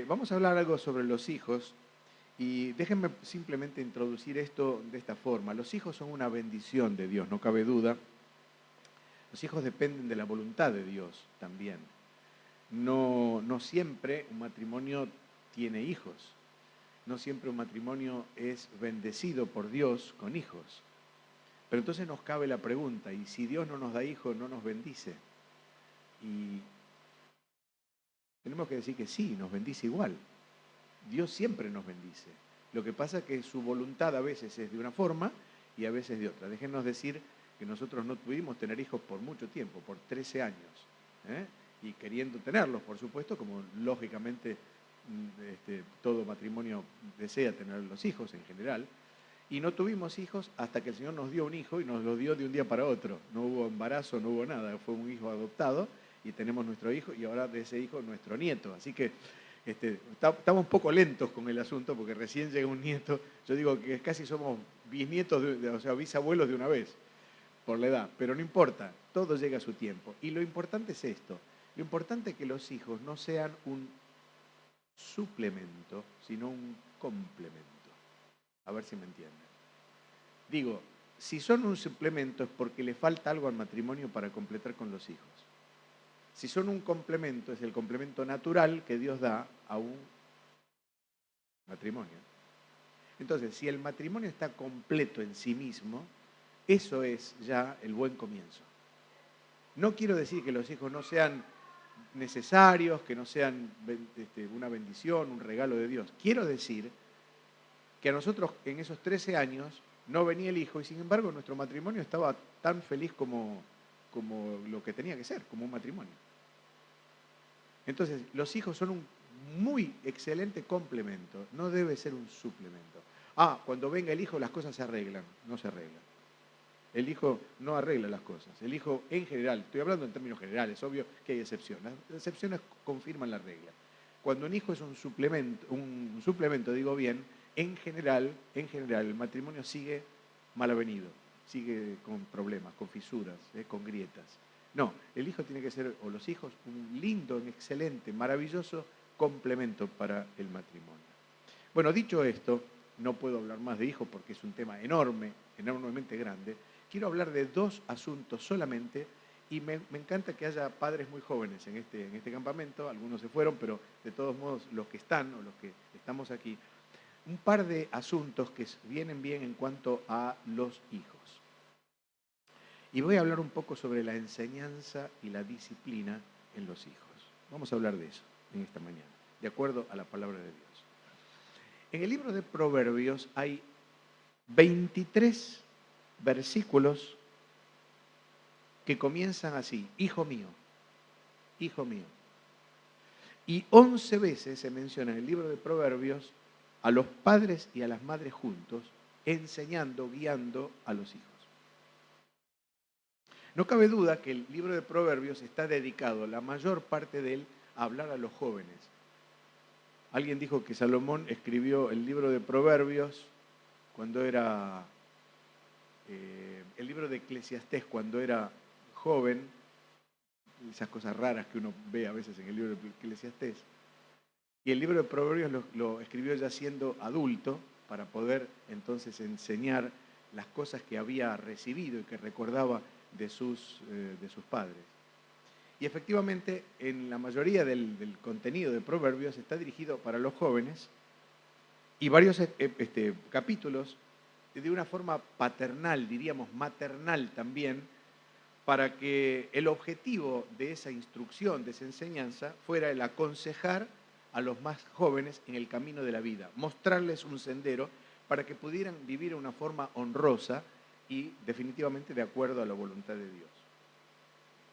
Vamos a hablar algo sobre los hijos y déjenme simplemente introducir esto de esta forma. Los hijos son una bendición de Dios, no cabe duda. Los hijos dependen de la voluntad de Dios también. No siempre un matrimonio tiene hijos. No siempre un matrimonio es bendecido por Dios con hijos. Pero entonces nos cabe la pregunta, ¿y si Dios no nos da hijos, no nos bendice? Y tenemos que decir que sí, nos bendice igual. Dios siempre nos bendice. Lo que pasa es que su voluntad a veces es de una forma y a veces de otra. Déjenos decir que nosotros no pudimos tener hijos por mucho tiempo, por 13 años. Y queriendo tenerlos, por supuesto, como lógicamente todo matrimonio desea tener los hijos en general. Y no tuvimos hijos hasta que el Señor nos dio un hijo y nos lo dio de un día para otro. No hubo embarazo, no hubo nada. Fue un hijo adoptado y tenemos nuestro hijo y ahora de ese hijo nuestro nieto. Así que estamos un poco lentos con el asunto porque recién llega un nieto. Yo digo que casi somos bisnietos, o sea, bisabuelos de una vez, por la edad. Pero no importa, todo llega a su tiempo. Y lo importante es esto. Lo importante es que los hijos no sean un suplemento, sino un complemento. A ver si me entienden. Digo, si son un suplemento es porque le falta algo al matrimonio para completar con los hijos. Si son un complemento, es el complemento natural que Dios da a un matrimonio. Entonces, si el matrimonio está completo en sí mismo, eso es ya el buen comienzo. No quiero decir que los hijos no sean necesarios, que no sean una bendición, un regalo de Dios. Quiero decir que a nosotros en esos 13 años no venía el hijo y sin embargo nuestro matrimonio estaba tan feliz como lo que tenía que ser, como un matrimonio. Entonces, los hijos son un muy excelente complemento, no debe ser un suplemento. Cuando venga el hijo las cosas se arreglan, no se arreglan. El hijo no arregla las cosas. El hijo en general, estoy hablando en términos generales, obvio que hay excepciones. Las excepciones confirman la regla. Cuando un hijo es un suplemento, digo bien, en general, el matrimonio sigue mal avenido, sigue con problemas, con fisuras, con grietas. No, el hijo tiene que ser, o los hijos, un lindo, un excelente, maravilloso complemento para el matrimonio. Bueno, dicho esto, no puedo hablar más de hijos porque es un tema enorme, enormemente grande. Quiero hablar de dos asuntos solamente y me encanta que haya padres muy jóvenes en este campamento. Algunos se fueron, pero de todos modos los que están o los que estamos aquí, un par de asuntos que vienen bien en cuanto a los hijos. Y voy a hablar un poco sobre la enseñanza y la disciplina en los hijos. Vamos a hablar de eso en esta mañana, de acuerdo a la palabra de Dios. En el libro de Proverbios hay 23 versículos que comienzan así: hijo mío, hijo mío. Y 11 veces se menciona en el libro de Proverbios a los padres y a las madres juntos, enseñando, guiando a los hijos. No cabe duda que el libro de Proverbios está dedicado, la mayor parte de él, a hablar a los jóvenes. Alguien dijo que Salomón escribió el libro de Proverbios cuando era, el libro de Eclesiastés cuando era joven, esas cosas raras que uno ve a veces en el libro de Eclesiastés. Y el libro de Proverbios lo escribió ya siendo adulto para poder entonces enseñar las cosas que había recibido y que recordaba de sus padres. Y efectivamente, en la mayoría del contenido de Proverbios está dirigido para los jóvenes y varios capítulos de una forma paternal, diríamos maternal también, para que el objetivo de esa instrucción, de esa enseñanza, fuera el aconsejar a los más jóvenes en el camino de la vida, mostrarles un sendero para que pudieran vivir de una forma honrosa y definitivamente de acuerdo a la voluntad de Dios.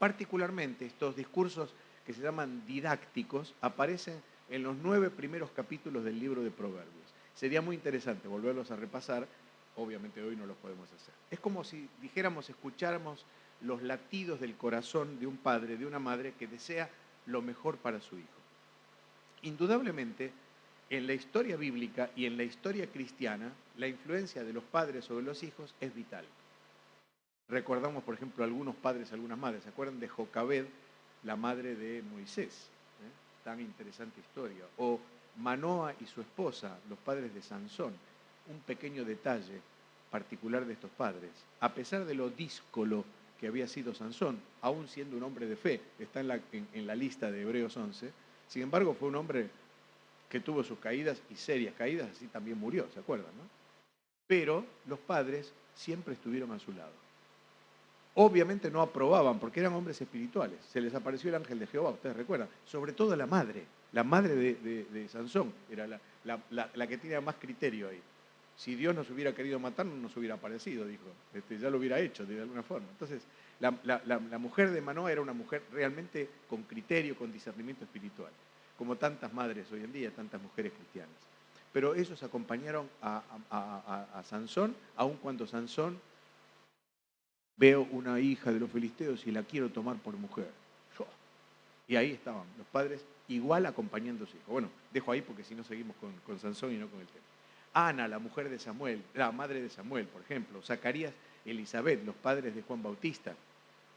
Particularmente estos discursos que se llaman didácticos aparecen en los 9 primeros capítulos del libro de Proverbios. Sería muy interesante volverlos a repasar, obviamente hoy no lo podemos hacer. Es como si dijéramos, escucháramos los latidos del corazón de un padre, de una madre que desea lo mejor para su hijo. Indudablemente, en la historia bíblica y en la historia cristiana, la influencia de los padres sobre los hijos es vital. Recordamos, por ejemplo, algunos padres, algunas madres. ¿Se acuerdan de Jocabed, la madre de Moisés? tan interesante historia. O Manoa y su esposa, los padres de Sansón. Un pequeño detalle particular de estos padres. A pesar de lo díscolo que había sido Sansón, aún siendo un hombre de fe, está en la lista de Hebreos 11, sin embargo fue un hombre que tuvo sus caídas y serias caídas, así también murió, ¿se acuerdan, no? Pero los padres siempre estuvieron a su lado. Obviamente no aprobaban, porque eran hombres espirituales. Se les apareció el ángel de Jehová, ustedes recuerdan. Sobre todo la madre de Sansón, era la que tenía más criterio ahí. Si Dios nos hubiera querido matar, no nos hubiera aparecido, dijo. Ya lo hubiera hecho de alguna forma. Entonces, la mujer de Manoa era una mujer realmente con criterio, con discernimiento espiritual, como tantas madres hoy en día, tantas mujeres cristianas. Pero ellos acompañaron a Sansón, aun cuando Sansón: veo una hija de los filisteos y la quiero tomar por mujer. Y ahí estaban los padres igual acompañando a su hijo. Bueno, dejo ahí porque si no seguimos con Sansón y no con el tema. Ana, la mujer de Samuel, la madre de Samuel, por ejemplo. Zacarías, Elizabeth, los padres de Juan Bautista.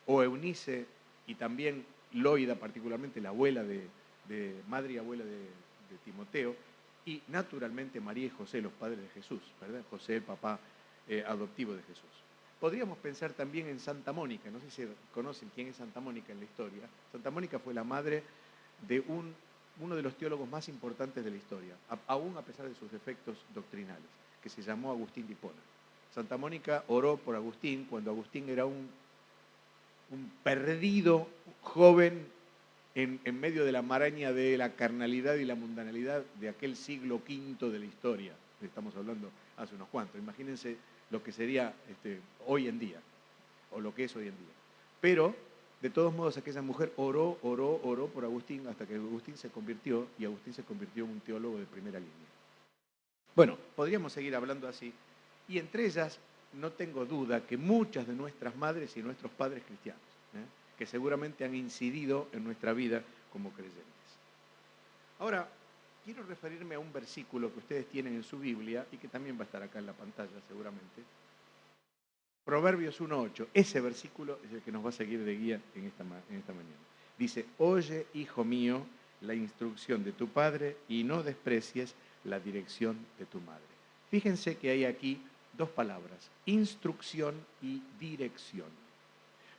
O Eunice y también Loida, particularmente la abuela madre y abuela de Timoteo. Y naturalmente María y José, los padres de Jesús, ¿verdad? José, el papá adoptivo de Jesús. Podríamos pensar también en Santa Mónica. No sé si conocen quién es Santa Mónica en la historia. Santa Mónica fue la madre de uno de los teólogos más importantes de la historia, aún a pesar de sus defectos doctrinales, que se llamó Agustín de Hipona. Santa Mónica oró por Agustín cuando Agustín era un perdido joven en medio de la maraña de la carnalidad y la mundanalidad de aquel siglo V de la historia. Estamos hablando hace unos cuantos. Imagínense lo que sería hoy en día, o lo que es hoy en día. Pero, de todos modos, aquella mujer oró por Agustín hasta que Agustín se convirtió, y Agustín se convirtió en un teólogo de primera línea. Bueno, podríamos seguir hablando así, y entre ellas, no tengo duda que muchas de nuestras madres y nuestros padres cristianos, que seguramente han incidido en nuestra vida como creyentes. Ahora, quiero referirme a un versículo que ustedes tienen en su Biblia y que también va a estar acá en la pantalla seguramente. Proverbios 1:8. Ese versículo es el que nos va a seguir de guía en esta mañana. Dice: oye, hijo mío, la instrucción de tu padre y no desprecies la dirección de tu madre. Fíjense que hay aquí dos palabras: instrucción y dirección.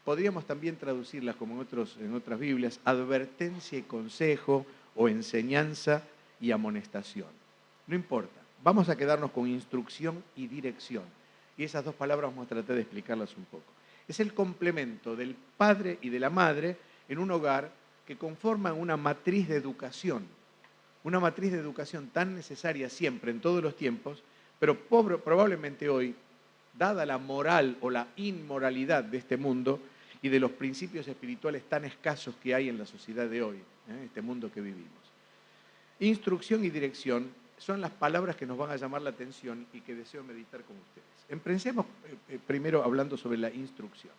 Podríamos también traducirlas, como en otras Biblias, advertencia y consejo, o enseñanza y amonestación. No importa, vamos a quedarnos con instrucción y dirección. Y esas dos palabras vamos a tratar de explicarlas un poco. Es el complemento del padre y de la madre en un hogar que conforman una matriz de educación tan necesaria siempre, en todos los tiempos, pero probablemente hoy, dada la moral o la inmoralidad de este mundo y de los principios espirituales tan escasos que hay en la sociedad de hoy, este mundo que vivimos. Instrucción y dirección son las palabras que nos van a llamar la atención y que deseo meditar con ustedes. Empecemos primero hablando sobre la instrucción.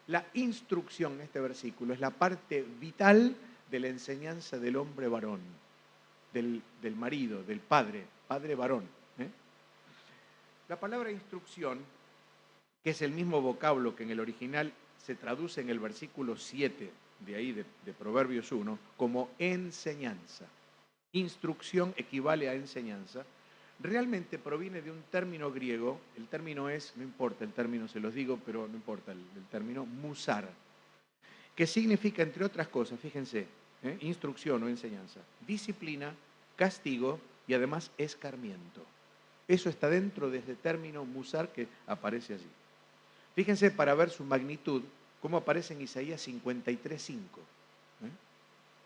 La instrucción en este versículo es la parte vital de la enseñanza del hombre varón, del marido, del padre varón. La palabra instrucción, que es el mismo vocablo que en el original se traduce en el versículo 7 de ahí, de Proverbios 1, como enseñanza. Instrucción equivale a enseñanza. Realmente proviene de un término griego. El término es, no importa el término, se los digo, pero no importa el término, musar, que significa, entre otras cosas, fíjense, instrucción o enseñanza, disciplina, castigo y además escarmiento. Eso está dentro de este término musar que aparece allí. Fíjense, para ver su magnitud, cómo aparece en Isaías 53:5.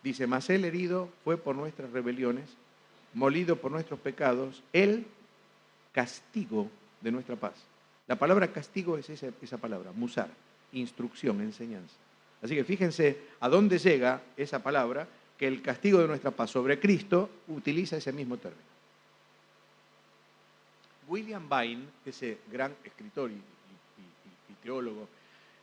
Dice: mas él herido fue por nuestras rebeliones, molido por nuestros pecados, el castigo de nuestra paz. La palabra castigo es esa palabra, musar, instrucción, enseñanza. Así que fíjense a dónde llega esa palabra, que el castigo de nuestra paz sobre Cristo utiliza ese mismo término. William Vine, ese gran escritor y teólogo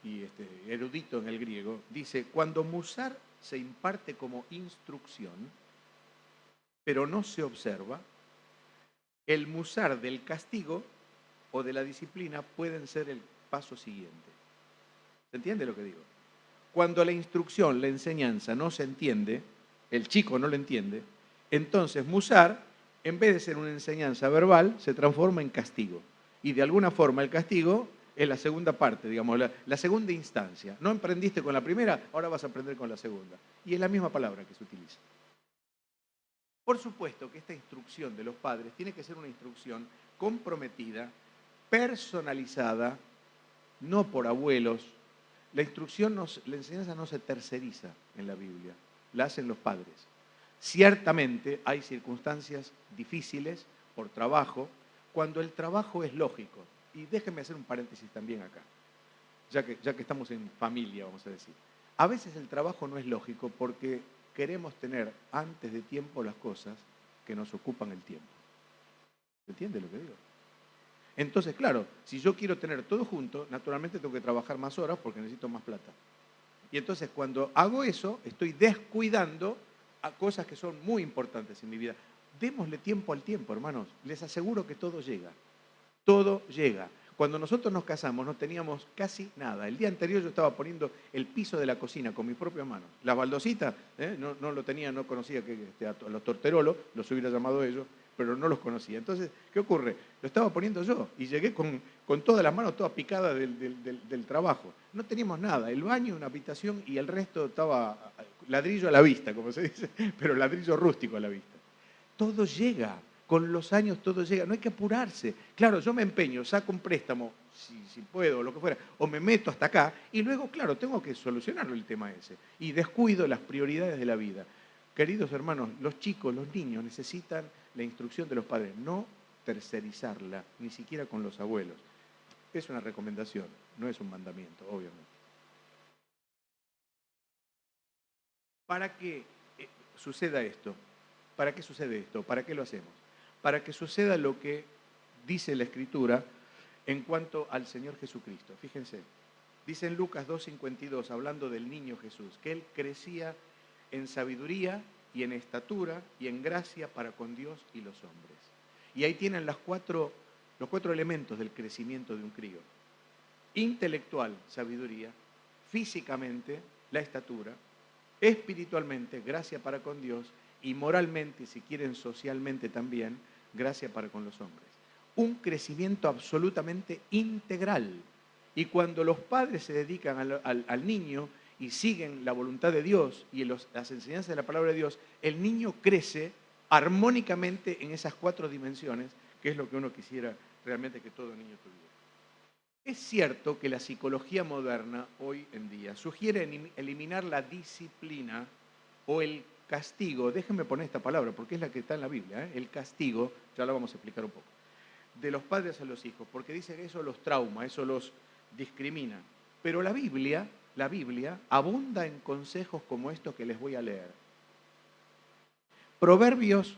y erudito en el griego, dice: cuando musar se imparte como instrucción, pero no se observa, el musar del castigo o de la disciplina pueden ser el paso siguiente. ¿Se entiende lo que digo? Cuando la instrucción, la enseñanza no se entiende, el chico no lo entiende, entonces musar, en vez de ser una enseñanza verbal, se transforma en castigo. Y de alguna forma el castigo es la segunda parte, digamos, la segunda instancia. No emprendiste con la primera, ahora vas a aprender con la segunda. Y es la misma palabra que se utiliza. Por supuesto que esta instrucción de los padres tiene que ser una instrucción comprometida, personalizada, no por abuelos. La enseñanza no se terceriza en la Biblia, la hacen los padres. Ciertamente hay circunstancias difíciles por trabajo, cuando el trabajo es lógico. Y déjenme hacer un paréntesis también acá, ya que estamos en familia, vamos a decir. A veces el trabajo no es lógico porque queremos tener antes de tiempo las cosas que nos ocupan el tiempo. ¿Se entiende lo que digo? Entonces, claro, si yo quiero tener todo junto, naturalmente tengo que trabajar más horas porque necesito más plata. Y entonces cuando hago eso, estoy descuidando a cosas que son muy importantes en mi vida. Démosle tiempo al tiempo, hermanos. Les aseguro que todo llega. Todo llega. Cuando nosotros nos casamos no teníamos casi nada. El día anterior yo estaba poniendo el piso de la cocina con mis propias manos. Las baldositas, no lo tenía, no conocía a los torterolos, los hubiera llamado ellos, pero no los conocía. Entonces, ¿qué ocurre? Lo estaba poniendo yo y llegué con todas las manos todas picadas del trabajo. No teníamos nada, el baño, una habitación y el resto estaba ladrillo a la vista, como se dice, pero ladrillo rústico a la vista. Todo llega, con los años todo llega, no hay que apurarse. Claro, yo me empeño, saco un préstamo, si puedo, o lo que fuera, o me meto hasta acá, y luego, claro, tengo que solucionarlo el tema ese. Y descuido las prioridades de la vida. Queridos hermanos, los chicos, los niños necesitan la instrucción de los padres, no tercerizarla, ni siquiera con los abuelos. Es una recomendación, no es un mandamiento, obviamente. ¿Para qué suceda esto? ¿Para qué sucede esto? ¿Para qué lo hacemos? Para que suceda lo que dice la Escritura en cuanto al Señor Jesucristo. Fíjense, dice en Lucas 2:52, hablando del niño Jesús, que Él crecía en sabiduría y en estatura y en gracia para con Dios y los hombres. Y ahí tienen los cuatro elementos del crecimiento de un crío. Intelectual, sabiduría; físicamente, la estatura; espiritualmente, gracia para con Dios; y moralmente, si quieren socialmente también, gracia para con los hombres. Un crecimiento absolutamente integral. Y cuando los padres se dedican al niño y siguen la voluntad de Dios y las enseñanzas de la palabra de Dios, el niño crece armónicamente en esas cuatro dimensiones, que es lo que uno quisiera realmente que todo niño tuviera. Es cierto que la psicología moderna hoy en día sugiere eliminar la disciplina o el castigo. Déjenme poner esta palabra porque es la que está en la Biblia, el castigo, ya lo vamos a explicar un poco, de los padres a los hijos, porque dice que eso los trauma, eso los discrimina. Pero la Biblia abunda en consejos como estos que les voy a leer. Proverbios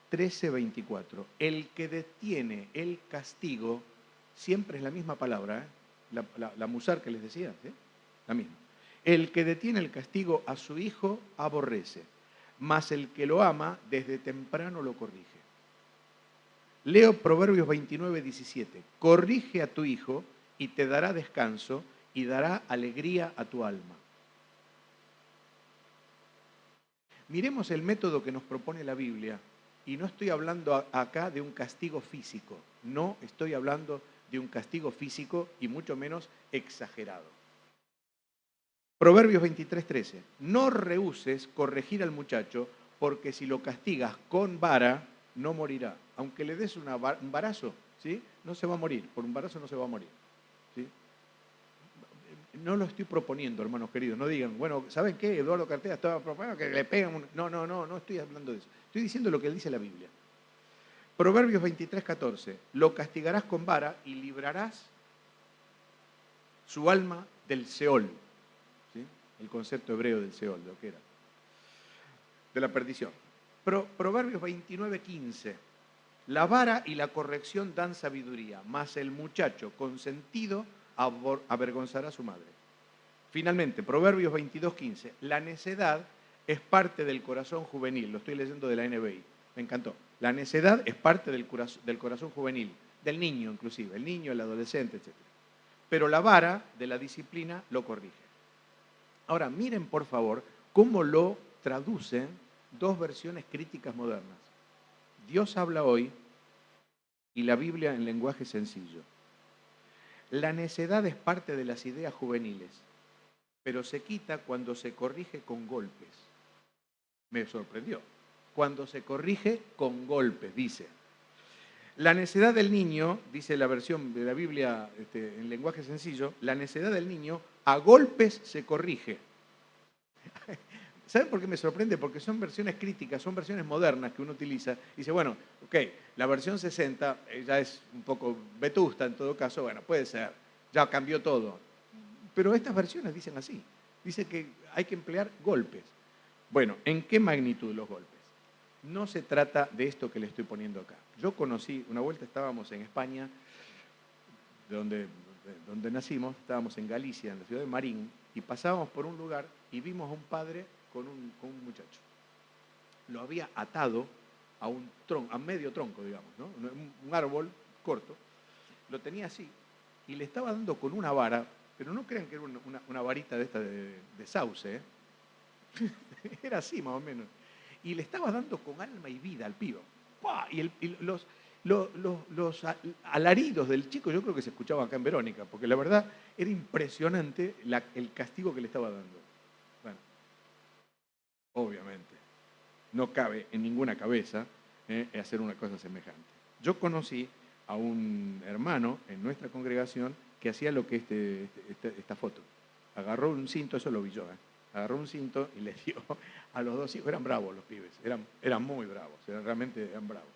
13:24. El que detiene el castigo, siempre es la misma palabra, la musar que les decía, ¿sí? La misma. El que detiene el castigo a su hijo aborrece, mas el que lo ama desde temprano lo corrige. Leo Proverbios 29:17. Corrige a tu hijo y te dará descanso y dará alegría a tu alma. Miremos el método que nos propone la Biblia. Y no estoy hablando acá de un castigo físico. No estoy hablando de un castigo físico y mucho menos exagerado. Proverbios 23:13. No rehúses corregir al muchacho, porque si lo castigas con vara, no morirá. Aunque le des un varazo, ¿sí? No se va a morir. Por un varazo no se va a morir. ¿Sí? No lo estoy proponiendo, hermanos queridos. No digan, bueno, ¿saben qué? Eduardo Cartera estaba proponiendo que le peguen un... No estoy hablando de eso. Estoy diciendo lo que dice la Biblia. Proverbios 23:14. Lo castigarás con vara y librarás su alma del Seol. ¿Sí? El concepto hebreo del Seol, lo que era. De la perdición. Proverbios 29:15. La vara y la corrección dan sabiduría, mas el muchacho consentido avergonzará a su madre. Finalmente, Proverbios 22:15. La necedad es parte del corazón juvenil. Lo estoy leyendo de la NBI. Me encantó. La necedad es parte del corazón juvenil, del niño inclusive, el niño, el adolescente, etc. Pero la vara de la disciplina lo corrige. Ahora, miren por favor cómo lo traducen dos versiones críticas modernas. Dios habla hoy y la Biblia en lenguaje sencillo. La necedad es parte de las ideas juveniles, pero se quita cuando se corrige con golpes. Me sorprendió. Cuando se corrige con golpes, dice. La necedad del niño, dice la versión de la Biblia en lenguaje sencillo, la necedad del niño a golpes se corrige. ¿Saben por qué me sorprende? Porque son versiones críticas, son versiones modernas que uno utiliza. Y dice, bueno, ok, la versión 60 ya es un poco vetusta en todo caso, bueno, puede ser, ya cambió todo. Pero estas versiones dicen así, dice que hay que emplear golpes. Bueno, ¿en qué magnitud los golpes? No se trata de esto que le estoy poniendo acá. Yo conocí, una vuelta estábamos en España, donde nacimos, estábamos en Galicia, en la ciudad de Marín, y pasábamos por un lugar y vimos a un padre con un muchacho. Lo había atado a un tronco, a medio tronco, digamos, ¿no? Un árbol corto. Lo tenía así y le estaba dando con una vara, pero no crean que era una varita de esta de sauce, ¿eh? Era así más o menos. Y le estaba dando con alma y vida al pibe. ¡Pah! Y los alaridos del chico yo creo que se escuchaban acá en Verónica, porque la verdad era impresionante el castigo que le estaba dando. Bueno, obviamente, no cabe en ninguna cabeza hacer una cosa semejante. Yo conocí a un hermano en nuestra congregación que hacía lo que esta foto. Agarró un cinto, eso lo vi yo, agarró un cinto y le dio a los dos hijos. Eran bravos los pibes, eran muy bravos, realmente eran bravos.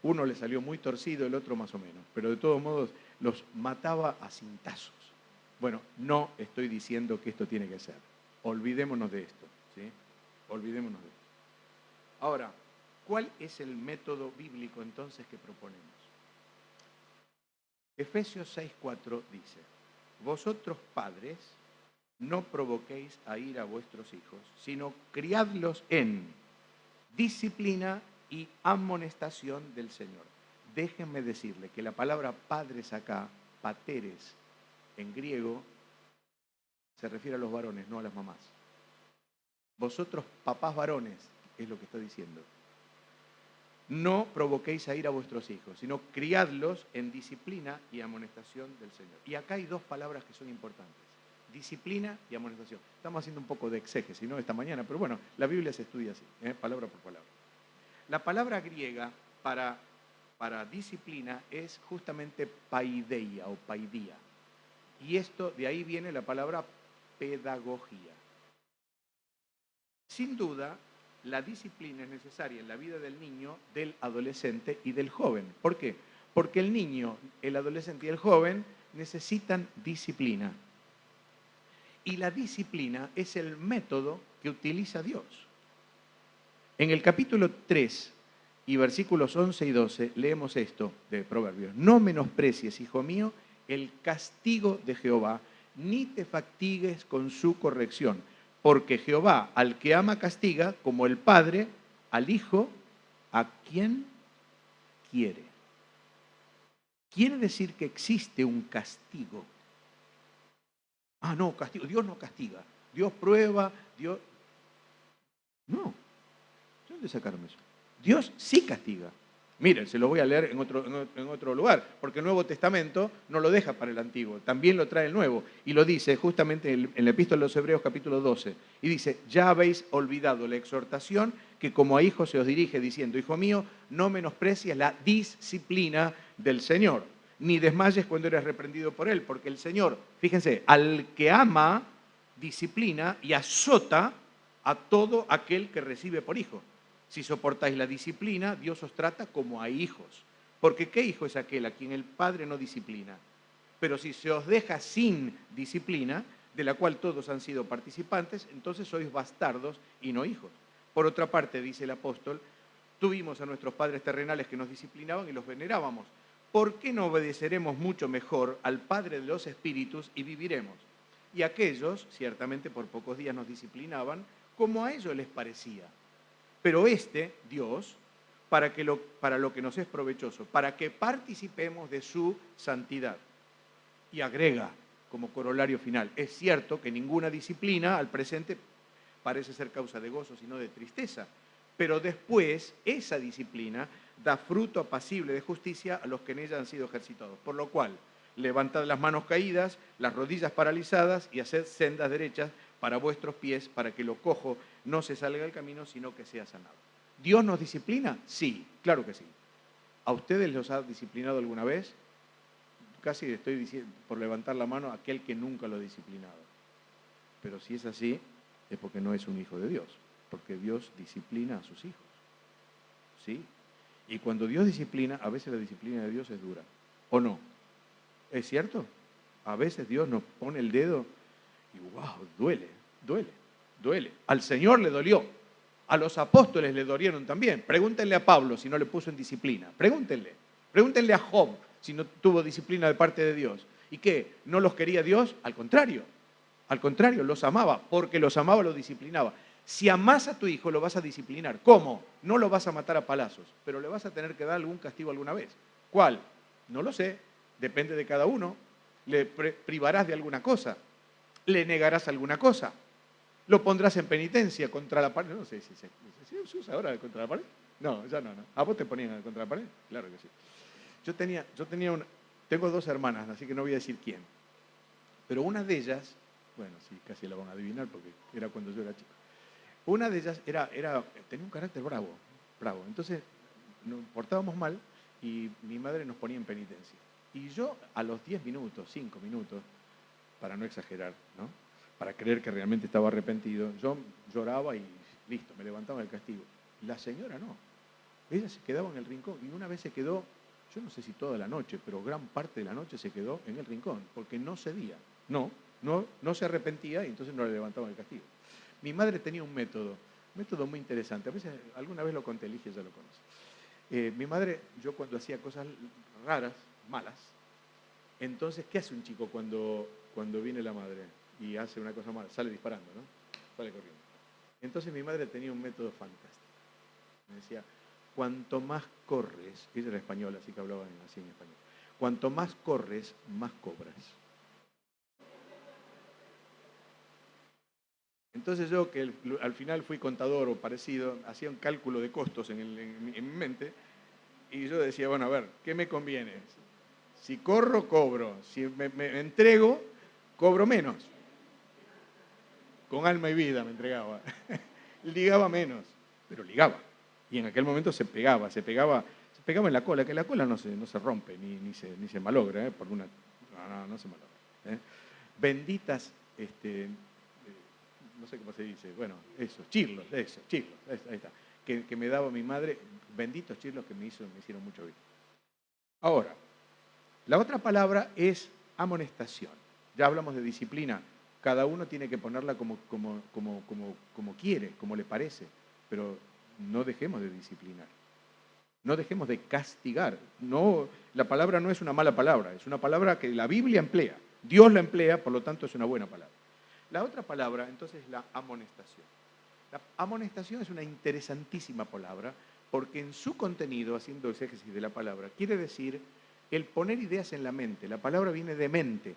Uno le salió muy torcido, el otro más o menos, pero de todos modos los mataba a cintazos. Bueno, no estoy diciendo que esto tiene que ser. Olvidémonos de esto, ¿sí? Olvidémonos de esto. Ahora, ¿cuál es el método bíblico entonces que proponemos? Efesios 6:4 dice, vosotros padres, no provoquéis a ira a vuestros hijos, sino criadlos en disciplina y amonestación del Señor. Déjenme decirle que la palabra padres acá, pateres, en griego, se refiere a los varones, no a las mamás. Vosotros, papás varones, es lo que está diciendo. No provoquéis a ira a vuestros hijos, sino criadlos en disciplina y amonestación del Señor. Y acá hay dos palabras que son importantes. Disciplina y amonestación. Estamos haciendo un poco de exégesis, ¿no? Esta mañana, pero bueno, la Biblia se estudia así, palabra por palabra. La palabra griega para disciplina es justamente paideia o paidía. Y de ahí viene la palabra pedagogía. Sin duda, la disciplina es necesaria en la vida del niño, del adolescente y del joven. ¿Por qué? Porque el niño, el adolescente y el joven necesitan disciplina. Y la disciplina es el método que utiliza Dios. En el capítulo 3 y versículos 11 y 12 leemos esto de Proverbios. No menosprecies, hijo mío, el castigo de Jehová, ni te fatigues con su corrección. Porque Jehová al que ama castiga, como el Padre al Hijo, a quien quiere. Quiere decir que existe un castigo. Ah, no, castigo. Dios no castiga. Dios prueba, Dios... No. ¿De dónde sacaron eso? Dios sí castiga. Miren, se lo voy a leer en otro lugar, porque el Nuevo Testamento no lo deja para el Antiguo, también lo trae el Nuevo, y lo dice justamente en la Epístola de los Hebreos capítulo 12, y dice, ya habéis olvidado la exhortación que como a hijos se os dirige, diciendo, hijo mío, no menosprecies la disciplina del Señor, ni desmayes cuando eres reprendido por Él, porque el Señor, fíjense, al que ama, disciplina y azota a todo aquel que recibe por hijo. Si soportáis la disciplina, Dios os trata como a hijos. Porque ¿qué hijo es aquel a quien el Padre no disciplina? Pero si se os deja sin disciplina, de la cual todos han sido participantes, entonces sois bastardos y no hijos. Por otra parte, dice el apóstol, tuvimos a nuestros padres terrenales que nos disciplinaban y los venerábamos. ¿Por qué no obedeceremos mucho mejor al Padre de los Espíritus y viviremos? Y aquellos, ciertamente por pocos días nos disciplinaban, como a ellos les parecía. Pero Dios, para lo que nos es provechoso, para que participemos de su santidad. Y agrega como corolario final, es cierto que ninguna disciplina al presente parece ser causa de gozo, sino de tristeza. Pero después, esa disciplina da fruto apacible de justicia a los que en ella han sido ejercitados. Por lo cual, levantad las manos caídas, las rodillas paralizadas y haced sendas derechas para vuestros pies, para que lo cojo no se salga del camino, sino que sea sanado. ¿Dios nos disciplina? Sí, claro que sí. ¿A ustedes los ha disciplinado alguna vez? Casi estoy diciendo, por levantar la mano, aquel que nunca lo ha disciplinado. Pero si es así, es porque no es un hijo de Dios, porque Dios disciplina a sus hijos. ¿Sí? Y cuando Dios disciplina, a veces la disciplina de Dios es dura. ¿O no? ¿Es cierto? A veces Dios nos pone el dedo y wow, duele, duele, duele. Al Señor le dolió. A los apóstoles le dolieron también. Pregúntenle a Pablo si no le puso en disciplina. Pregúntenle. Pregúntenle a Job si no tuvo disciplina de parte de Dios. ¿Y qué? ¿No los quería Dios? Al contrario. Al contrario, los amaba. Porque los amaba, los disciplinaba. Si amás a tu hijo, lo vas a disciplinar. ¿Cómo? No lo vas a matar a palazos, pero le vas a tener que dar algún castigo alguna vez. ¿Cuál? No lo sé. Depende de cada uno. Le privarás de alguna cosa. Le negarás alguna cosa. Lo pondrás en penitencia contra la pared. No sé si se usa ahora contra la pared. No, ya no. ¿A vos te ponían contra la pared? Claro que sí. Tengo dos hermanas, así que no voy a decir quién. Pero una de ellas, bueno, sí, casi la van a adivinar porque era cuando yo era chico. Una de ellas tenía un carácter bravo. Entonces nos portábamos mal y mi madre nos ponía en penitencia. Y yo a los 10 minutos, 5 minutos, para no exagerar, ¿no? Para creer que realmente estaba arrepentido, yo lloraba y listo, me levantaba del castigo. La señora no. Ella se quedaba en el rincón y una vez se quedó, yo no sé si toda la noche, pero gran parte de la noche se quedó en el rincón, porque no cedía. No se arrepentía y entonces no le levantaban el castigo. Mi madre tenía un método muy interesante. A veces, alguna vez lo conté, Ligia ya lo conoce. Mi madre, yo cuando hacía cosas raras, malas, entonces, ¿qué hace un chico cuando viene la madre y hace una cosa mala? Sale disparando, ¿no? Sale corriendo. Entonces mi madre tenía un método fantástico. Me decía, cuanto más corres, ella era española, así que hablaba así en español, cuanto más corres, más cobras. Entonces yo, que al final fui contador o parecido, hacía un cálculo de costos en mi mente y yo decía, bueno, a ver, ¿qué me conviene? Si corro, cobro. Si me entrego, cobro menos. Con alma y vida me entregaba. Ligaba menos, pero ligaba. Y en aquel momento se pegaba en la cola, que la cola no se rompe, ni se malogra, por una. No se malogra. Benditas, no sé cómo se dice, bueno, chirlos, ahí está. Que me daba mi madre, benditos chirlos que me hicieron mucho bien. Ahora, la otra palabra es amonestación. Ya hablamos de disciplina. Cada uno tiene que ponerla como quiere, como le parece. Pero no dejemos de disciplinar. No dejemos de castigar. No, la palabra no es una mala palabra, es una palabra que la Biblia emplea. Dios la emplea, por lo tanto es una buena palabra. La otra palabra, entonces, es la amonestación. La amonestación es una interesantísima palabra porque en su contenido, haciendo exégesis de la palabra, quiere decir el poner ideas en la mente. La palabra viene de mente,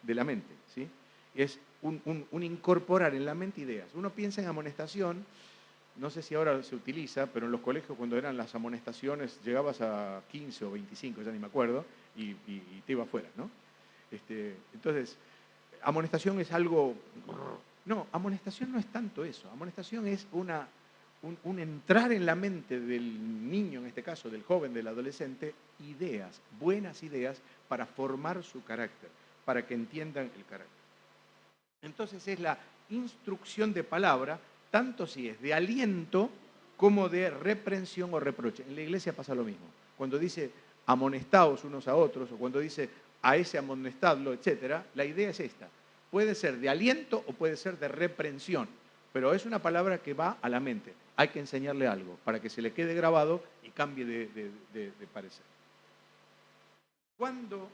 de la mente, ¿sí? Es un incorporar en la mente ideas. Uno piensa en amonestación, no sé si ahora se utiliza, pero en los colegios cuando eran las amonestaciones llegabas a 15 o 25, ya ni me acuerdo, y te iba afuera, ¿no? Entonces, amonestación es algo... No, amonestación no es tanto eso. Amonestación es un entrar en la mente del niño, en este caso, del joven, del adolescente, ideas, buenas ideas para formar su carácter, para que entiendan el carácter. Entonces es la instrucción de palabra, tanto si es de aliento como de reprensión o reproche. En la iglesia pasa lo mismo. Cuando dice amonestaos unos a otros, o cuando dice a ese amonestadlo, etc., la idea es esta. Puede ser de aliento o puede ser de reprensión, pero es una palabra que va a la mente. Hay que enseñarle algo para que se le quede grabado y cambie de parecer. Cuando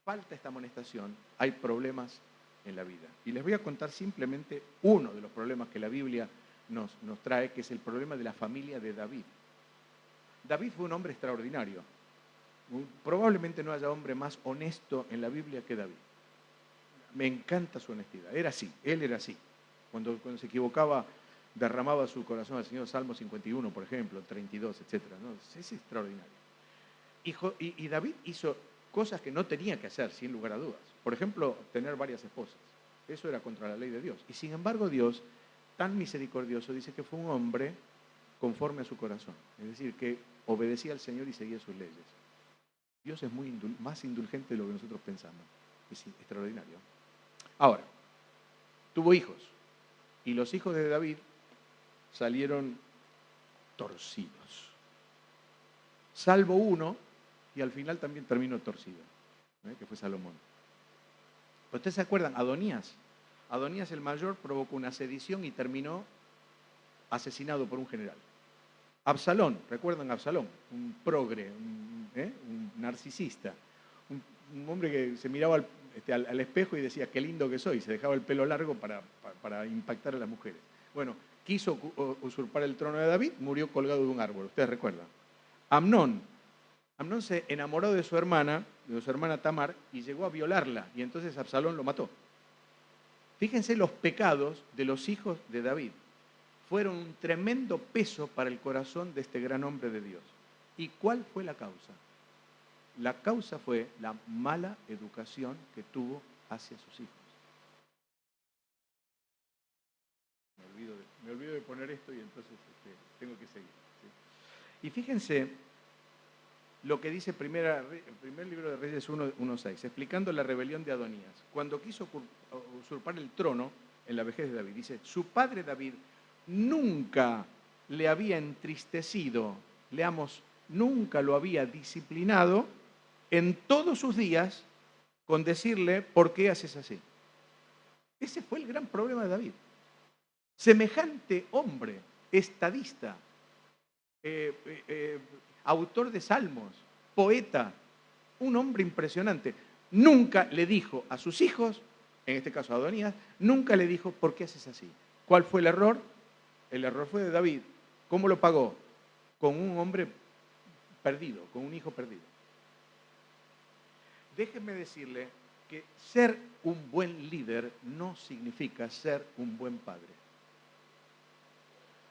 falta esta amonestación, hay problemas en la vida. Y les voy a contar simplemente uno de los problemas que la Biblia nos trae, que es el problema de la familia de David. David fue un hombre extraordinario. Probablemente no haya hombre más honesto en la Biblia que David. Me encanta su honestidad. Él era así. Cuando se equivocaba, derramaba su corazón al Señor, Salmo 51, por ejemplo, 32, etc. ¿no? Es extraordinario. Y David hizo cosas que no tenía que hacer, sin lugar a dudas. Por ejemplo, tener varias esposas. Eso era contra la ley de Dios. Y sin embargo, Dios, tan misericordioso, dice que fue un hombre conforme a su corazón. Es decir, que obedecía al Señor y seguía sus leyes. Dios es más indulgente de lo que nosotros pensamos. Es extraordinario. Ahora, tuvo hijos. Y los hijos de David salieron torcidos. Salvo uno, y al final también terminó torcido, que fue Salomón. ¿Ustedes se acuerdan? Adonías el mayor provocó una sedición y terminó asesinado por un general. Absalón, ¿recuerdan a Absalón? Un progre, un narcisista, un hombre que se miraba al espejo y decía, qué lindo que soy, se dejaba el pelo largo para impactar a las mujeres. Bueno, quiso usurpar el trono de David, murió colgado de un árbol, ¿ustedes recuerdan? Amnón se enamoró de su hermana Tamar, y llegó a violarla, y entonces Absalón lo mató. Fíjense los pecados de los hijos de David. Fueron un tremendo peso para el corazón de este gran hombre de Dios. ¿Y cuál fue la causa? La causa fue la mala educación que tuvo hacia sus hijos. Me olvido de poner esto y entonces tengo que seguir. ¿Sí? Y fíjense lo que dice el primer libro de Reyes 1:6, explicando la rebelión de Adonías. Cuando quiso usurpar el trono en la vejez de David, dice, su padre David nunca le había entristecido, leamos, nunca lo había disciplinado en todos sus días con decirle, ¿por qué haces así? Ese fue el gran problema de David. Semejante hombre, estadista, autor de salmos, poeta, un hombre impresionante, nunca le dijo a sus hijos, en este caso a Adonías, nunca le dijo, ¿por qué haces así? ¿Cuál fue el error? El error fue de David. ¿Cómo lo pagó? Con un hombre perdido, con un hijo perdido. Déjenme decirle que ser un buen líder no significa ser un buen padre.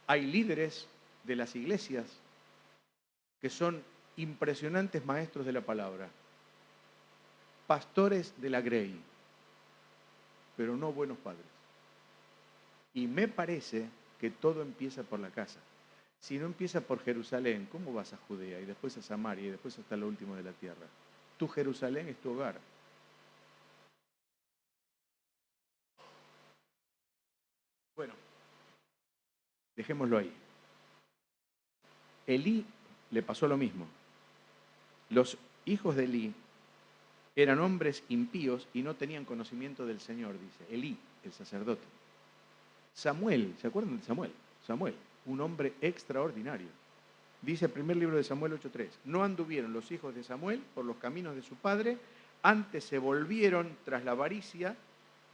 Hay líderes de las iglesias que son impresionantes maestros de la palabra, pastores de la Grey, pero no buenos padres. Y me parece que todo empieza por la casa. Si no empieza por Jerusalén, ¿cómo vas a Judea y después a Samaria y después hasta lo último de la tierra? Tu Jerusalén es tu hogar. Bueno, dejémoslo ahí. Elí le pasó lo mismo. Los hijos de Elí eran hombres impíos y no tenían conocimiento del Señor, dice. Elí, el sacerdote. Samuel, ¿se acuerdan de Samuel? Samuel, un hombre extraordinario. Dice el primer libro de Samuel 8:3. No anduvieron los hijos de Samuel por los caminos de su padre, antes se volvieron tras la avaricia,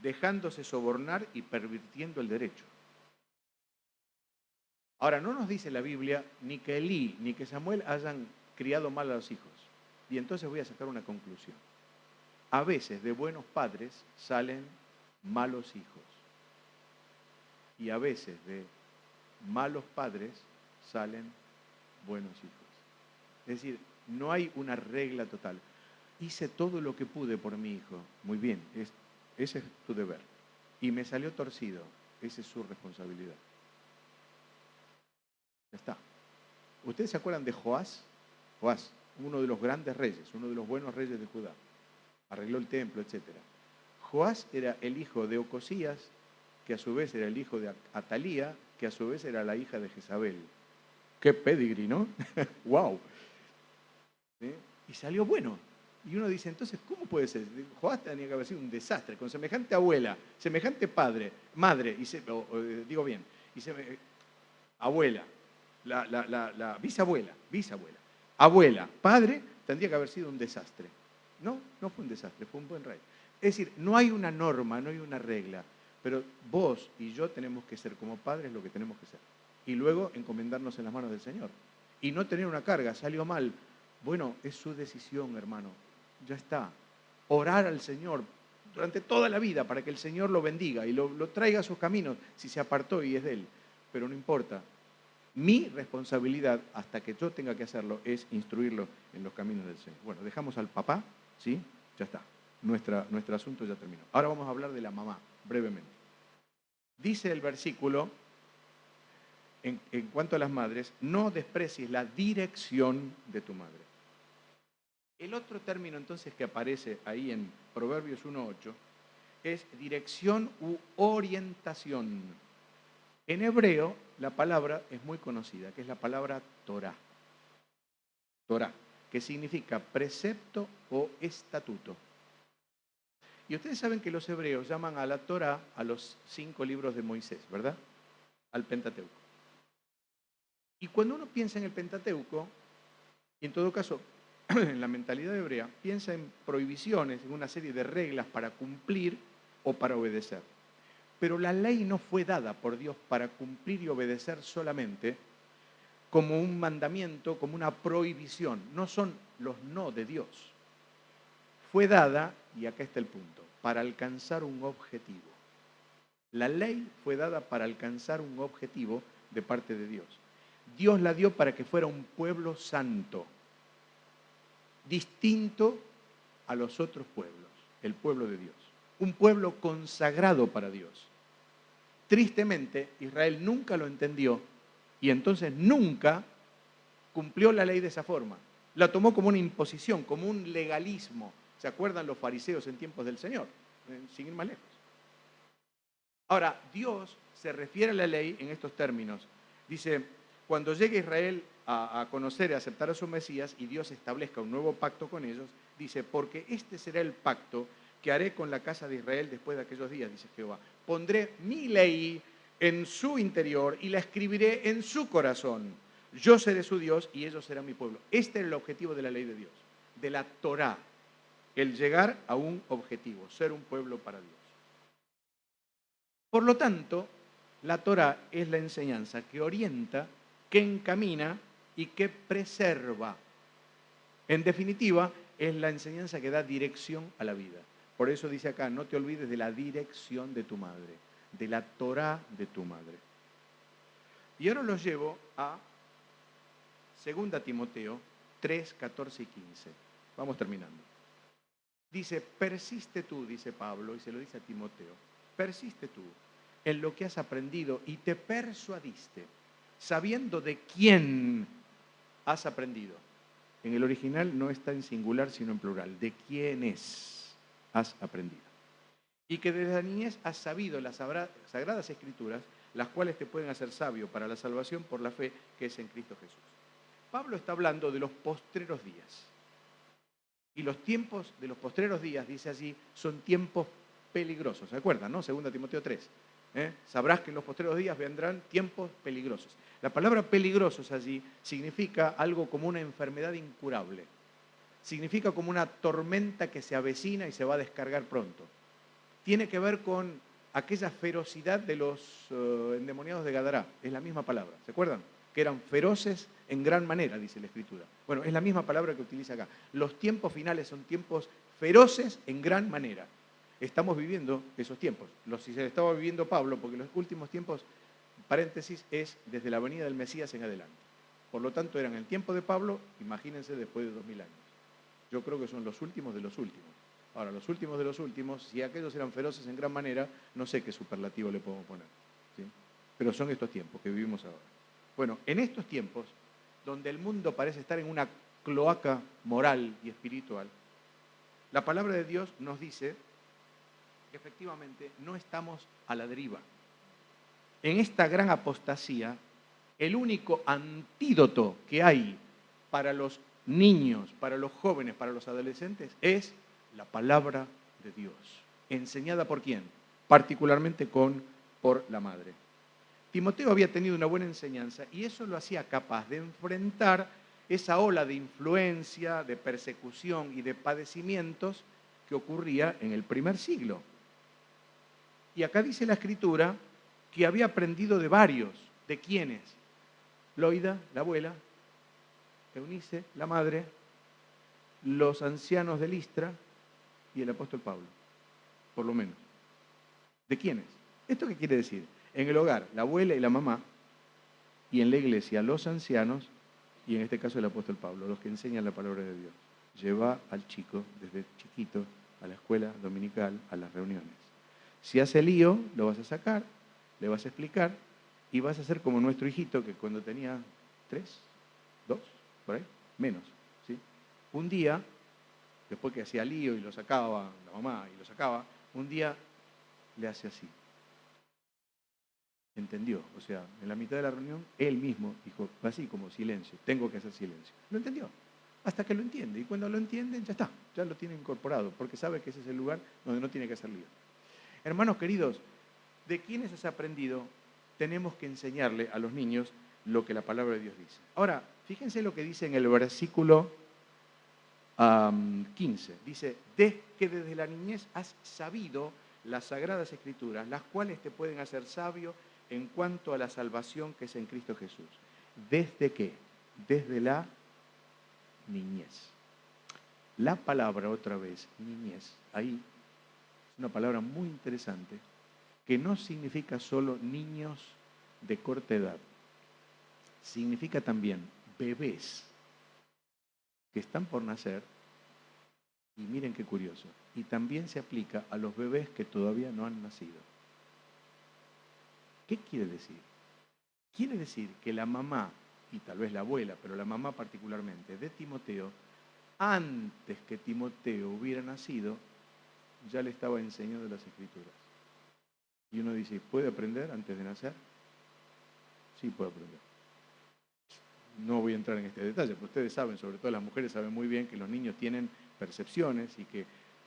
dejándose sobornar y pervirtiendo el derecho. Ahora, no nos dice la Biblia ni que Elí ni que Samuel hayan criado mal a los hijos. Y entonces voy a sacar una conclusión. A veces de buenos padres salen malos hijos. Y a veces de malos padres salen buenos hijos. Es decir, no hay una regla total. Hice todo lo que pude por mi hijo. Muy bien, ese es tu deber. Y me salió torcido. Esa es su responsabilidad. Ya está. ¿Ustedes se acuerdan de Joás? Joás, uno de los grandes reyes, uno de los buenos reyes de Judá. Arregló el templo, etc. Joás era el hijo de Ocosías, que a su vez era el hijo de Atalía, que a su vez era la hija de Jezabel. ¡Qué pedigrí!, ¿no? ¡Wow! ¿Sí? Y salió bueno. Y uno dice, entonces, ¿cómo puede ser? Joás tenía que haber sido un desastre, con semejante abuela, semejante padre, madre, digo bien, abuela, la bisabuela, abuela, padre, tendría que haber sido un desastre. No, no fue un desastre, fue un buen rey. Es decir, no hay una norma, no hay una regla, pero vos y yo tenemos que ser como padres lo que tenemos que ser. Y luego encomendarnos en las manos del Señor. Y no tener una carga, salió mal. Bueno, es su decisión, hermano. Ya está. Orar al Señor, durante toda la vida para que el Señor lo bendiga y lo traiga a sus caminos si se apartó y es de Él. Pero no importa. Mi responsabilidad, hasta que yo tenga que hacerlo, es instruirlo en los caminos del Señor. Bueno, dejamos al papá, ¿sí? Ya está. Nuestro asunto ya terminó. Ahora vamos a hablar de la mamá, brevemente. Dice el versículo, en cuanto a las madres, no desprecies la dirección de tu madre. El otro término entonces que aparece ahí en Proverbios 1:8 es dirección u orientación. En hebreo la palabra es muy conocida, que es la palabra Torah. Torah, que significa precepto o estatuto. Y ustedes saben que los hebreos llaman a la Torah a los 5 libros de Moisés, ¿verdad? Al Pentateuco. Y cuando uno piensa en el Pentateuco, y en todo caso en la mentalidad hebrea, piensa en prohibiciones, en una serie de reglas para cumplir o para obedecer. Pero la ley no fue dada por Dios para cumplir y obedecer solamente como un mandamiento, como una prohibición. No son los no de Dios. Fue dada, y acá está el punto, para alcanzar un objetivo. La ley fue dada para alcanzar un objetivo de parte de Dios. Dios la dio para que fuera un pueblo santo, distinto a los otros pueblos, el pueblo de Dios. Un pueblo consagrado para Dios. Tristemente, Israel nunca lo entendió y entonces nunca cumplió la ley de esa forma. La tomó como una imposición, como un legalismo. ¿Se acuerdan los fariseos en tiempos del Señor? Sin ir más lejos. Ahora, Dios se refiere a la ley en estos términos. Dice, cuando llegue Israel a conocer y a aceptar a su Mesías y Dios establezca un nuevo pacto con ellos, dice, porque este será el pacto que haré con la casa de Israel después de aquellos días, dice Jehová. Pondré mi ley en su interior y la escribiré en su corazón. Yo seré su Dios y ellos serán mi pueblo. Este es el objetivo de la ley de Dios, de la Torá, el llegar a un objetivo, ser un pueblo para Dios. Por lo tanto, la Torá es la enseñanza que orienta, que encamina y que preserva. En definitiva, es la enseñanza que da dirección a la vida. Por eso dice acá, no te olvides de la dirección de tu madre, de la Torá de tu madre. Y ahora los llevo a 2 Timoteo 3, 14 y 15. Vamos terminando. Dice, persiste tú, dice Pablo, y se lo dice a Timoteo, persiste tú en lo que has aprendido y te persuadiste, sabiendo de quién has aprendido. En el original no está en singular, sino en plural. ¿De quiénes has aprendido? Y que desde la niñez has sabido las sagradas escrituras, las cuales te pueden hacer sabio para la salvación por la fe que es en Cristo Jesús. Pablo está hablando de los postreros días. Y los tiempos de los postreros días, dice allí, son tiempos peligrosos. ¿Se acuerdan, no? 2 Timoteo 3. Sabrás que en los postreros días vendrán tiempos peligrosos. La palabra peligrosos allí significa algo como una enfermedad incurable. Significa como una tormenta que se avecina y se va a descargar pronto. Tiene que ver con aquella ferocidad de los endemoniados de Gadará. Es la misma palabra. ¿Se acuerdan? Que eran feroces en gran manera, dice la Escritura. Bueno, es la misma palabra que utiliza acá. Los tiempos finales son tiempos feroces en gran manera. Estamos viviendo esos tiempos. Los se estaba viviendo Pablo, porque los últimos tiempos, paréntesis, es desde la venida del Mesías en adelante. Por lo tanto, eran el tiempo de Pablo, imagínense, después de 2000 años. Yo creo que son los últimos de los últimos. Ahora, los últimos de los últimos, si aquellos eran feroces en gran manera, no sé qué superlativo le podemos poner, ¿sí? Pero son estos tiempos que vivimos ahora. Bueno, en estos tiempos, donde el mundo parece estar en una cloaca moral y espiritual, la palabra de Dios nos dice que efectivamente no estamos a la deriva. En esta gran apostasía, el único antídoto que hay para los niños, para los jóvenes, para los adolescentes, es la palabra de Dios. ¿Enseñada por quién? Particularmente por la madre. Timoteo había tenido una buena enseñanza y eso lo hacía capaz de enfrentar esa ola de influencia, de persecución y de padecimientos que ocurría en el primer siglo. Y acá dice la Escritura que había aprendido de varios. ¿De quiénes? Loida, la abuela, Eunice, la madre, los ancianos de Listra y el apóstol Pablo. por lo menos. ¿De quiénes? ¿Esto qué quiere decir? En el hogar, la abuela y la mamá, y en la iglesia, los ancianos, y en este caso el apóstol Pablo, los que enseñan la palabra de Dios. Lleva al chico desde chiquito a la escuela dominical, a las reuniones. Si hace lío, lo vas a sacar, le vas a explicar, y vas a hacer como nuestro hijito que cuando tenía 3, 2, por ahí, menos, ¿sí? Un día, después que hacía lío y lo sacaba la mamá y lo sacaba, un día le hace así. Entendió, o sea, en la mitad de la reunión, él mismo dijo, así como silencio, tengo que hacer silencio. Lo entendió, hasta que lo entiende, y cuando lo entienden, ya está, ya lo tiene incorporado, porque sabe que ese es el lugar donde no tiene que hacer lío. Hermanos queridos, ¿de quiénes has aprendido? Tenemos que enseñarle a los niños lo que la palabra de Dios dice. Ahora, fíjense lo que dice en el versículo 15. Dice, que desde la niñez has sabido las sagradas escrituras, las cuales te pueden hacer sabio en cuanto a la salvación que es en Cristo Jesús. ¿Desde qué? Desde la niñez. La palabra, otra vez, niñez, ahí es una palabra muy interesante, que no significa solo niños de corta edad, significa también bebés que están por nacer, y miren qué curioso, y también se aplica a los bebés que todavía no han nacido. ¿Qué quiere decir? Quiere decir que la mamá, y tal vez la abuela, pero la mamá particularmente, de Timoteo, antes que Timoteo hubiera nacido, ya le estaba enseñando las Escrituras. Y uno dice, ¿puede aprender antes de nacer? Sí, puede aprender. No voy a entrar en este detalle, pero ustedes saben, sobre todo las mujeres saben muy bien que los niños tienen percepciones y que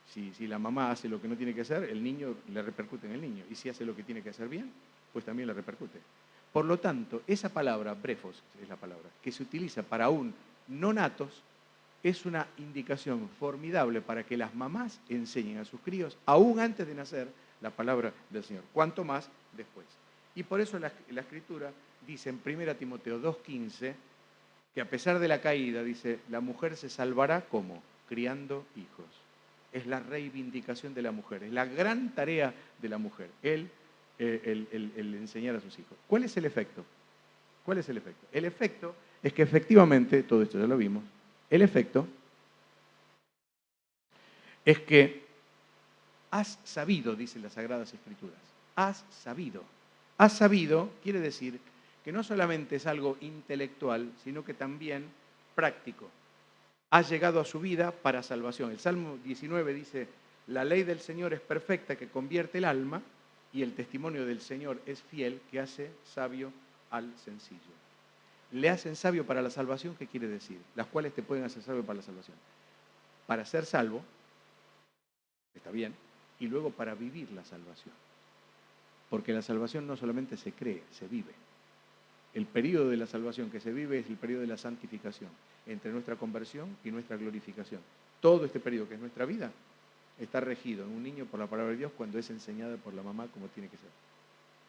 si la mamá hace lo que no tiene que hacer, el niño le repercute en el niño. Y si hace lo que tiene que hacer bien, pues también le repercute. Por lo tanto, esa palabra, brefos es la palabra, que se utiliza para aún no natos, es una indicación formidable para que las mamás enseñen a sus críos, aún antes de nacer, la palabra del Señor. Cuanto más después. Y por eso la Escritura dice en 1 Timoteo 2:15, que a pesar de la caída, dice, la mujer se salvará ¿cómo? Criando hijos. Es la reivindicación de la mujer, es la gran tarea de la mujer, el enseñar a sus hijos. ¿Cuál es el efecto? ¿Cuál es el efecto? El efecto es que efectivamente, todo esto ya lo vimos, el efecto es que has sabido, dicen las Sagradas Escrituras, has sabido. Has sabido quiere decir que no solamente es algo intelectual, sino que también práctico. Has llegado a su vida para salvación. El Salmo 19 dice, la ley del Señor es perfecta que convierte el alma y el testimonio del Señor es fiel que hace sabio al sencillo. Le hacen sabio para la salvación, ¿qué quiere decir? Las cuales te pueden hacer sabio para la salvación. Para ser salvo, está bien, y luego para vivir la salvación. Porque la salvación no solamente se cree, se vive. El periodo de la salvación que se vive es el periodo de la santificación, entre nuestra conversión y nuestra glorificación. Todo este periodo que es nuestra vida está regido en un niño por la palabra de Dios cuando es enseñada por la mamá como tiene que ser.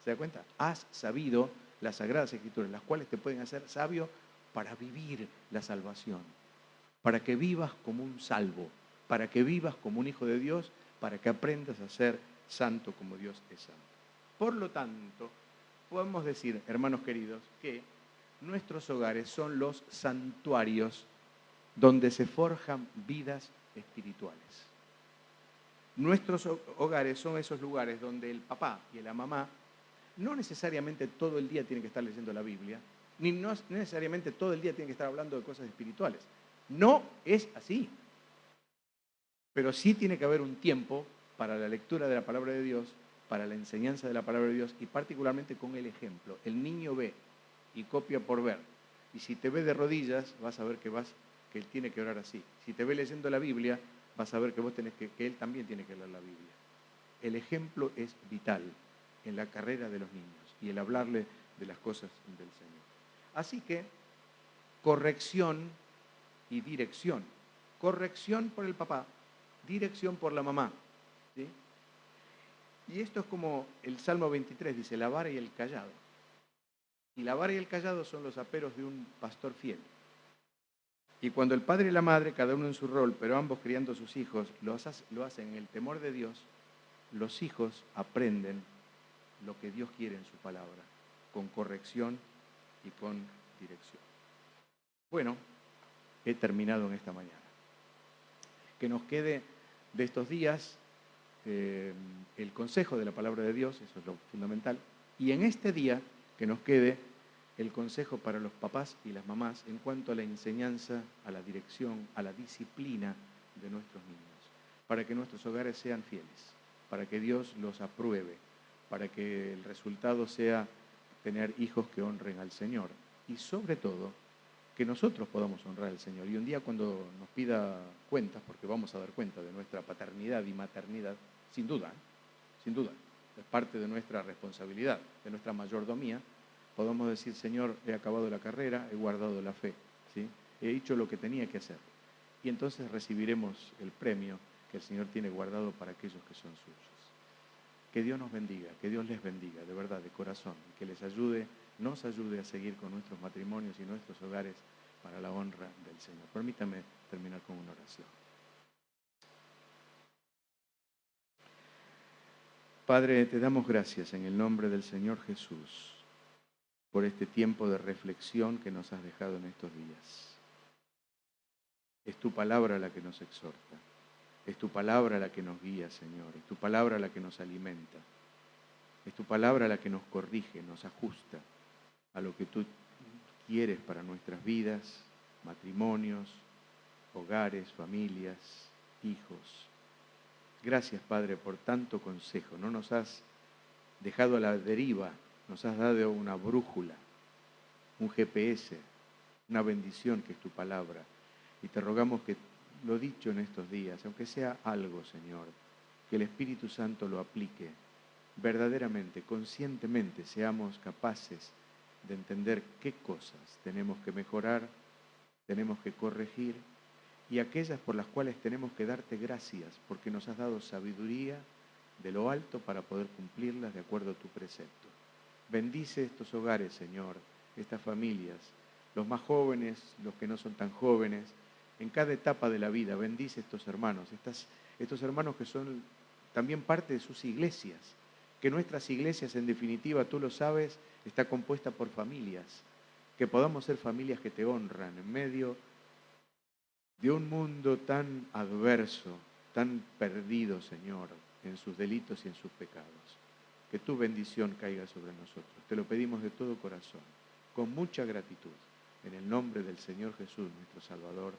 ¿Se da cuenta? Has sabido las Sagradas Escrituras, las cuales te pueden hacer sabio para vivir la salvación, para que vivas como un salvo, para que vivas como un hijo de Dios, para que aprendas a ser santo como Dios es santo. Por lo tanto, podemos decir, hermanos queridos, que nuestros hogares son los santuarios donde se forjan vidas espirituales. Nuestros hogares son esos lugares donde el papá y la mamá no necesariamente todo el día tienen que estar leyendo la Biblia, ni no necesariamente todo el día tienen que estar hablando de cosas espirituales. No es así. Pero sí tiene que haber un tiempo para la lectura de la palabra de Dios, para la enseñanza de la palabra de Dios y particularmente con el ejemplo. El niño ve y copia por ver. Y si te ve de rodillas, vas a ver que él tiene que orar así. Si te ve leyendo la Biblia, vas a ver que que él también tiene que leer la Biblia. El ejemplo es vital en la carrera de los niños y el hablarle de las cosas del Señor. Así que, corrección y dirección. Corrección por el papá, dirección por la mamá. ¿Sí? Y esto es como el Salmo 23 dice, la vara y el callado. Y la vara y el callado son los aperos de un pastor fiel. Y cuando el padre y la madre, cada uno en su rol, pero ambos criando a sus hijos, lo hacen en el temor de Dios, los hijos aprenden lo que Dios quiere en su palabra, con corrección y con dirección. Bueno, he terminado en esta mañana. Que nos quede de estos días el consejo de la palabra de Dios, eso es lo fundamental, y en este día que nos quede el consejo para los papás y las mamás en cuanto a la enseñanza, a la dirección, a la disciplina de nuestros niños, para que nuestros hogares sean fieles, para que Dios los apruebe, para que el resultado sea tener hijos que honren al Señor y sobre todo que nosotros podamos honrar al Señor. Y un día cuando nos pida cuentas, porque vamos a dar cuenta de nuestra paternidad y maternidad, sin duda, es parte de nuestra responsabilidad, de nuestra mayordomía, podamos decir, Señor, he acabado la carrera, he guardado la fe, ¿sí? He hecho lo que tenía que hacer. Y entonces recibiremos el premio que el Señor tiene guardado para aquellos que son suyos. Que Dios nos bendiga, que Dios les bendiga, de verdad, de corazón, que les ayude, nos ayude a seguir con nuestros matrimonios y nuestros hogares para la honra del Señor. Permítame terminar con una oración. Padre, te damos gracias en el nombre del Señor Jesús por este tiempo de reflexión que nos has dejado en estos días. Es tu palabra la que nos exhorta, es tu palabra la que nos guía, Señor, es tu palabra la que nos alimenta, es tu palabra la que nos corrige, nos ajusta a lo que tú quieres para nuestras vidas, matrimonios, hogares, familias, hijos. Gracias, Padre, por tanto consejo. No nos has dejado a la deriva, nos has dado una brújula, un GPS, una bendición que es tu palabra. Y te rogamos que lo dicho en estos días, aunque sea algo, Señor, que el Espíritu Santo lo aplique verdaderamente, conscientemente, seamos capaces de entender qué cosas tenemos que mejorar, tenemos que corregir y aquellas por las cuales tenemos que darte gracias porque nos has dado sabiduría de lo alto para poder cumplirlas de acuerdo a tu precepto. Bendice estos hogares, Señor, estas familias, los más jóvenes, los que no son tan jóvenes, en cada etapa de la vida. Bendice estos hermanos, estos hermanos que son también parte de sus iglesias, que nuestras iglesias, en definitiva, tú lo sabes, está compuesta por familias, que podamos ser familias que te honran en medio de un mundo tan adverso, tan perdido, Señor, en sus delitos y en sus pecados. Que tu bendición caiga sobre nosotros. Te lo pedimos de todo corazón, con mucha gratitud, en el nombre del Señor Jesús, nuestro Salvador.